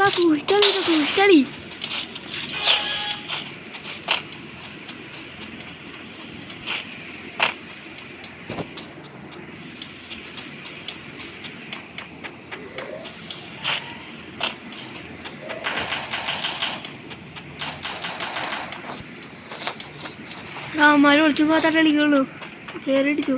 സൂക്ഷിച്ചാളി അമ്മമാര് വിളിച്ചു പോകാത്ത കളിക്കുള്ളൂ കയറിടിച്ചു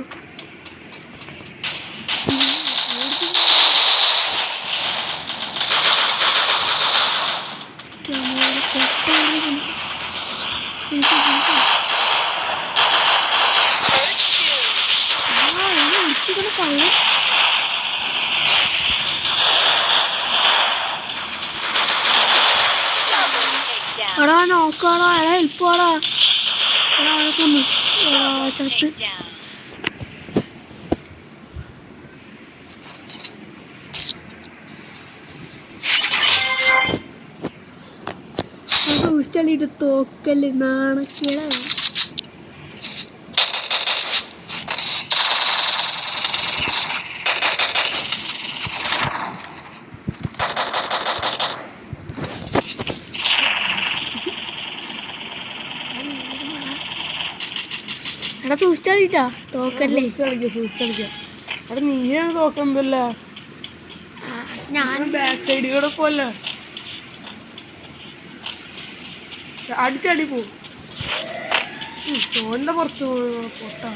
കള്ളു എടാ നോക്കാടാ എടാ ഹെൽപ്പാടാ എടാ കൊന്നു ചത്ത് ൂസ്റ്റളിയിട്ട് തോക്കല്ലേ നാണക്കേടാണ് എടാ സൂക്ഷിച്ചാ തോക്കല്ലേ സൂക്ഷിക്കാം അവിടെ നീയാണ് തോക്കുന്നല്ല ഞാൻ ബാക്ക് സൈഡിൽ കൂടെ പോലെ അടിച്ചടി പോവും സോണിന്റെ പുറത്ത് പൊട്ടാ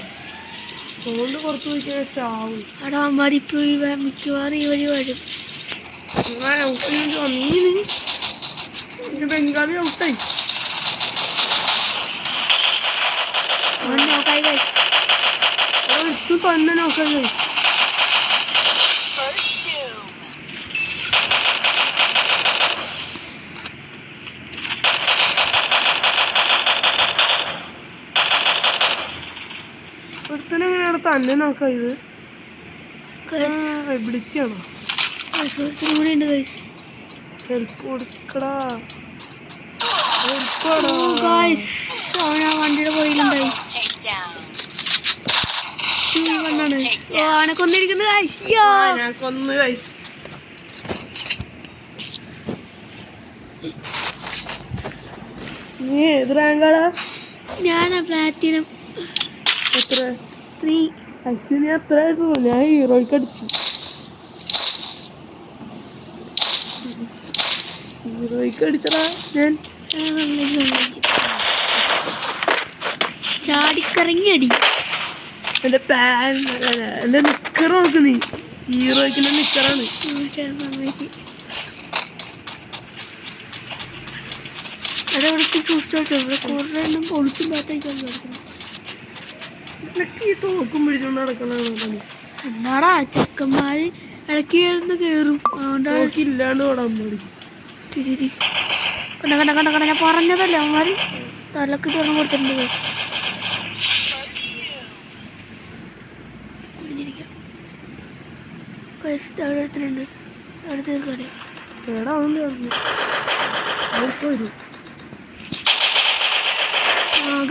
സോണിന്റെ പുറത്ത് പോയി ചാവും എടാ അമ്മാരിപ്പോ മിക്കവാറും ഈ വഴി വരും നീ ബംഗാളി ഔട്ടായി നോക്കായി എടുത്തു തന്നെ നോക്കായി ഒരുത്തനെങ്ങനെയാണ് തന്നെ നോക്കാം ഇത് എബിലിറ്റിയാണോ കൂടെ ഉണ്ട് ഹെൽപ്പ് കൊടുക്കടാ വണ്ടിയുടെ പോയിലുണ്ടായി ആനെ കൊന്നിരിക്കുന്നത് ഞാൻ കൊന്ന് കഴിച്ചു നീ ഏത് റാങ്കാടാ ഞാനാ പ്ലാറ്റിനം എത്ര 3 നീ എത്ര ആയിരുന്നു ഞാൻ ഹീറോയ്ക്ക് അടിച്ചു ഹീറോയ്ക്ക് അടിച്ചടാ ഞാൻ ചാടിക്കറങ്ങി അടി എന്റെ നിക്കർ നോക്ക് നീ ഹീറോയ്ക്കിന്റെ നിക്കറാണ് അതെവിടേക്ക് സൂക്ഷിച്ചോ ഇവിടെ കുറേ എണ്ണം പൊളിച്ചും പാത്തേക്കാണ് ഈ തോക്കും പിടിച്ചോണ്ട് നടക്കണാണ് പണി എന്താടാ ചെക്കന്മാര് ഇടയ്ക്ക് കയറും അതുകൊണ്ട് ഇല്ലാണ്ട് ഓടാൻ പാടി കണ്ട ഞാൻ പറഞ്ഞതല്ലേ അവന്മാര് തലക്ക് തുറന്നു കൊടുത്തിട്ടുണ്ട് അവിടെ എടുത്തിട്ടുണ്ട് അവിടെ തീർക്കാനേ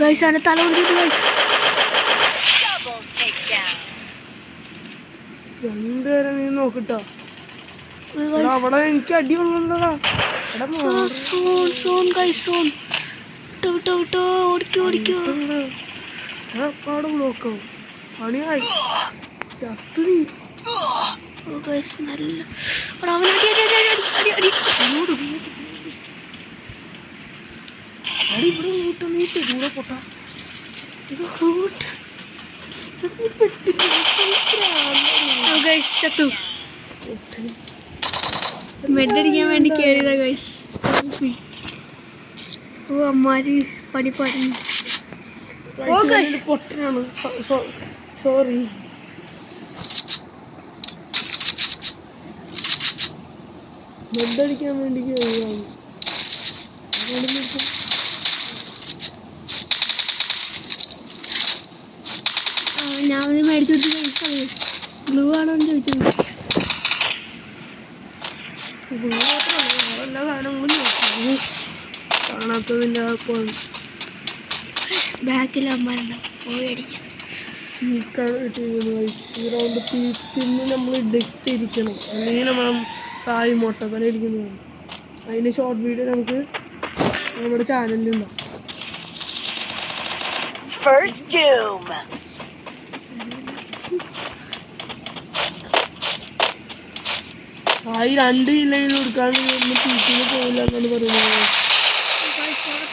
ഗൈസ് ആണ് തല കൊണ്ടിട്ട് ഗൈസ് രണ്ടുപേരെ നീ നോക്കിട്ടോ അവിടെ എനിക്ക് അടിയുള്ളതാ സോൺ ഗൈസ് സോൺ വിട്ടോ ഓടിക്കോ പാട് ബ്ലോക്കാവും പണിയായി ചത്തു നീ നല്ല അടി ഇവിടെ കൂട്ട നീട്ട് കൂടെ പൊട്ടാ ഇത് ചത്തു മെഡടിക്കാൻ വേണ്ടി കയറിയതാ ഗൈസ് ഓ അമ്മാര് പണി പറഞ്ഞു പൊട്ടനാണ് സോറി മെഡടിക്കാൻ വേണ്ടി കയറിയതാണ് ഞാൻ മേടിച്ചു കൊടുത്ത് ബ്ലൂ ആണോ എന്ന് ചോദിച്ചത് എല്ലാ സാധനങ്ങളും നോക്കി കാണാത്തതിൻ്റെ കുഴപ്പമാണ് ബാക്കിൽ അമ്മാരുണ്ടാവും പോയി അടിക്കാം ഈ റൗണ്ട് പിന്നെ നമ്മൾ ഇടത്തിരിക്കണം അല്ലെങ്കിൽ നമ്മൾ സായി മൊട്ട തന്നെ ഇരിക്കുന്നതാണ് അതിൻ്റെ ഷോർട്ട് വീഡിയോ നമുക്ക് നമ്മുടെ ചാനലിലുണ്ടാവും. ആ ഈ 2 കിലയിൽ കൊടുക്കാൻ പീച്ചിന് പോകില്ല എന്നാണ് പറയുന്നത്.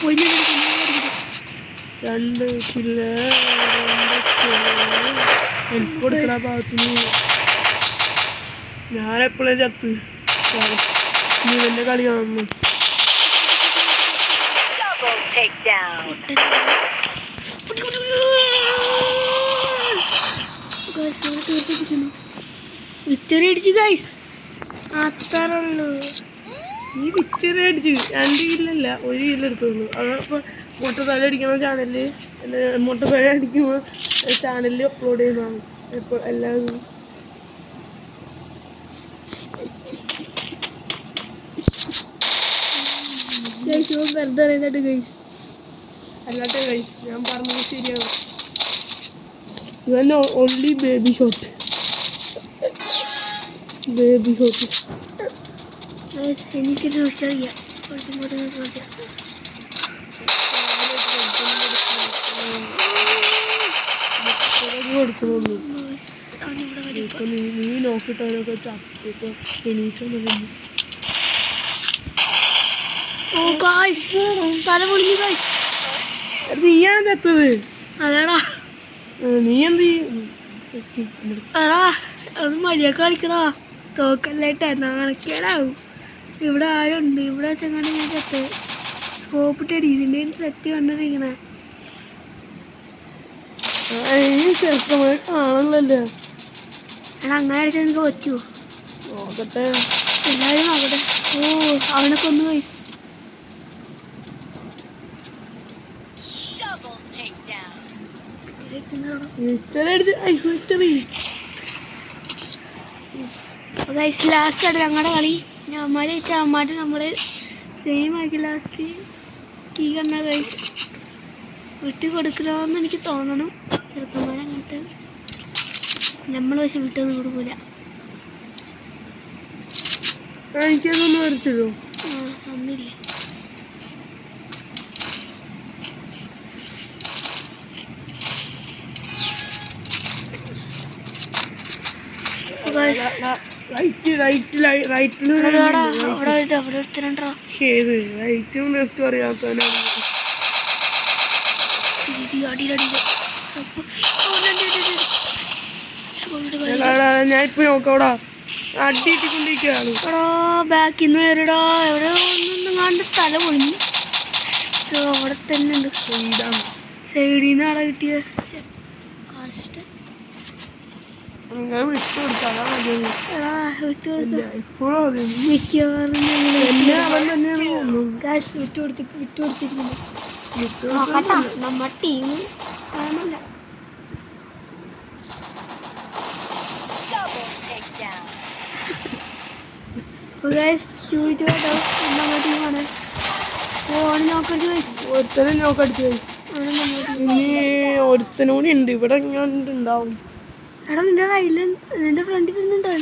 2 കിലോ എനിക്ക് കൊടുക്കണ ഭാഗത്തിന് ഞാനെപ്പോഴും ചത്ത് നീ ഇവൻ്റെ കളി കാണുന്നു. വിക്ടറി അടിച്ചു ഗൈസ്. അത്രേ ഉള്ളൂ. ഈ വിക്ടറി അടിച്ച് 2 കിലല്ല 1 കിലോ എടുത്തുള്ളൂ. അതപ്പോൾ മുട്ടത്തല അടിക്കുന്ന ചാനലിൽ മുട്ടത്തല അടിക്കുമ്പോൾ ചാനലിൽ അപ്ലോഡ് ചെയ്യുന്നതാണ് ഇപ്പോൾ എല്ലാവരും. വെറുതെ അറിയുന്നുണ്ട് ഗൈസ്. അല്ലാത്ത ഗൈസ് ഞാൻ പറഞ്ഞത് ശരിയാണ്. ഇവൻ ഓൺലി ബേബി ഷോട്ട്. എനിക്ക് ചോദിച്ചറിയാം കുറച്ചും കൂടെ കൊടുക്കുന്നുള്ളൂ. നീ നോക്കിട്ടവരൊക്കെ ചത്തിട്ട് എണീറ്റൊന്നും. ഓ ഗൈസ് തല പൊളിഞ്ഞു ഗൈസ്. നീയാണ് ചത്തത്. അതെടാ നീ എന്ത് എടാ അത് മര്യാദ കളിക്കടാ. തോക്കല്ലായിട്ടാ നാണക്കേടാവും. ഇവിടെ ആരുണ്ട് ഇവിടെ വെച്ചെങ്ങാണ്ട് ഞാൻ ചത്ത് സ്കോപ്പിട്ടടി. ഇതിൻ്റെ സെറ്റ് കണ്ടിരിക്കണേ ചെറുക്കന്മാരെ കാണണല്ലോ. എടാ അങ്ങനെ അടിച്ചാൽ എനിക്ക് പറ്റുമോ നോക്കട്ടെ. എല്ലാവരും നോക്കട്ടെ. ഓ അവനെ കൊന്നു ഗൈസ്. ലാസ്റ്റ് ആണ് ഞങ്ങളുടെ കളി. അമ്മമാരെ വെച്ചാൽ അമ്മമാർ നമ്മുടെ സെയിം ആക്കി ലാസ്റ്റ് കീ കണ്ട ഗൈസ്. വിട്ട് കൊടുക്കണമെന്ന് എനിക്ക് തോന്നണം. ചെറുക്കന്മാരങ്ങനത്തെ നമ്മൾ പക്ഷെ വിട്ടൊന്നും കൊടുക്കൂല. എനിക്കതൊന്നും വരച്ചല്ലോ. ഒന്നില്ലേ ഞാൻ ഇപ്പൊ നോക്കടാ അടിയിട്ടിക്കൊണ്ടിരിക്കുകയാണ്. ബാക്കിന്ന് വരടാ. എവിടെ ഒന്നും കണ്ട് തല പൊളിഞ്ഞു. അവിടെ തന്നെ ഉണ്ട്. സൈഡിൽ നിന്ന് ആളെ കിട്ടിയ കഷ്ടം. നമ്മ ടീം കാണല്ല. ടീമാണ്. ഒരുത്തനെ നോക്കടിച്ചു. ഇനി ഒരുത്തനൂടി ഉണ്ട് ഇവിടെ. ഇങ്ങനെ ഉണ്ടാവും. എടാ നിന്റെ കയ്യിൽ നിന്റെ ഫ്രണ്ടിൽ തന്നെയുണ്ട്.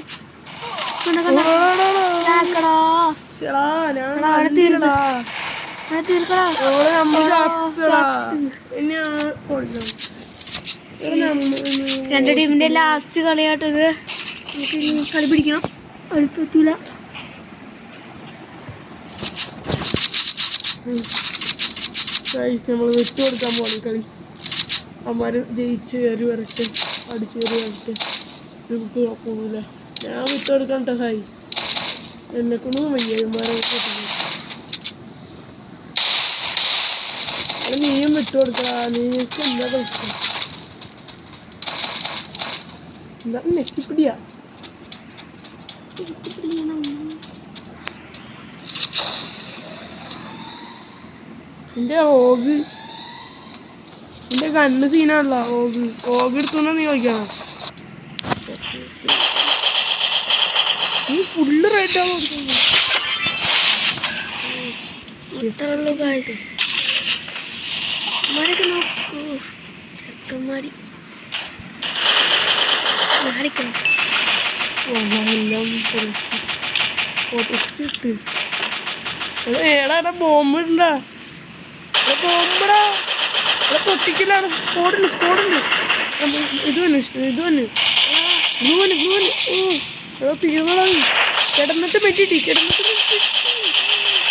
രണ്ട് ടീമിന്റെ ലാസ്റ്റ് കളിയാട്ടത്. നമുക്ക് കളി പിടിക്കണം. കളി പറ്റൂല. നമ്മൾ വിട്ടു കൊടുക്കാൻ പോണി കളി. അമ്മമാര് ജയിച്ച് കയറി വരട്ടെ, അടിച്ച് കയറി വരട്ടെ. നമുക്ക് നോക്കൂല. ഞാൻ വിട്ടു കൊടുക്കാൻ ഹായ് എന്നെക്കൊണ്ടൊന്നും വയ്യമാരെ. അത് നീയും വിട്ടു കൊടുക്കടാ. നീക്ക് എന്താ കളിക്കാം. എന്താ നെക്കിപ്പിടിയാ. എന്റെ ഓഗ് എന്റെ കണ്ണ് സീനാണല്ലോ. ഓഗ് എടുത്തോന്നാ നീ ചോദിക്കണം. നീ ഫുള്ള് റെഡ് ആവും. ഇത്രയുള്ളൂ ഗൈസ്. അമ്മമാരൊക്കെ നോക്കൂ. ചെക്കന്മാരി എല്ലാം പൊടിച്ചിട്ട് ഏടാ ബോംബ് ഉണ്ടാ ബോംബടാ പൊട്ടിക്കലാണ് സ്കോഡുണ്ട് ഇത് തന്നെ തീർന്നടാ കിടന്നിട്ട് പറ്റിട്ടി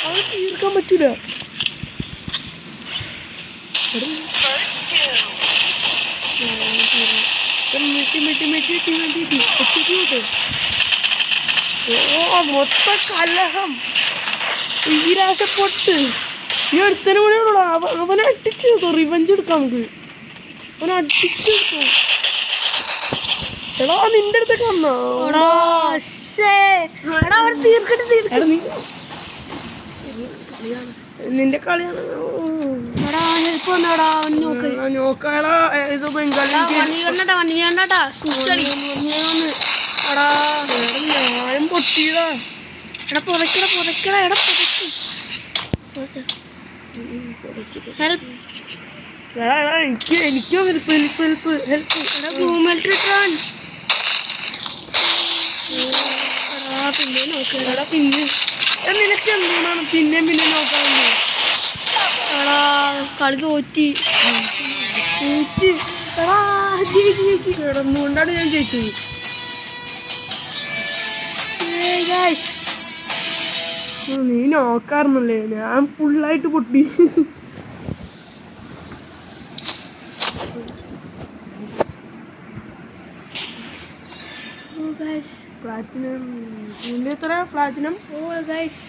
അത് തീർക്കാൻ പറ്റൂല മൊത്തം കലഹം ഈരാശപ്പൊട്ട് ഈ അടുത്തന്നെ കൂടെ ഉള്ളൂ അവനെ അടിച്ചു റിവഞ്ച് എടുക്കാം നമുക്ക് അവനെ അടിച്ചെടുക്കാം എടാ നിന്റെ അടുത്തൊക്കെ വന്നോ നിന്റെ കളിയാണ് നോക്കാടാ ഇത് ബംഗാളി ഞാനും പൊട്ടിയതാ എനിക്കോ ഹെൽപ്പ് പിന്നെ നിനക്ക് എന്തുകൊണ്ടാണ് പിന്നെ നോക്കാൻ കളി തോറ്റി കിടന്നുകൊണ്ടാണ് ഞാൻ ജയിച്ചത് നീ നോക്കാറുന്നല്ലേ ഞാൻ ഫുള്ളായിട്ട് പൊട്ടി പ്ലാറ്റിനം എത്ര പ്ലാറ്റിനം ഗൈസ്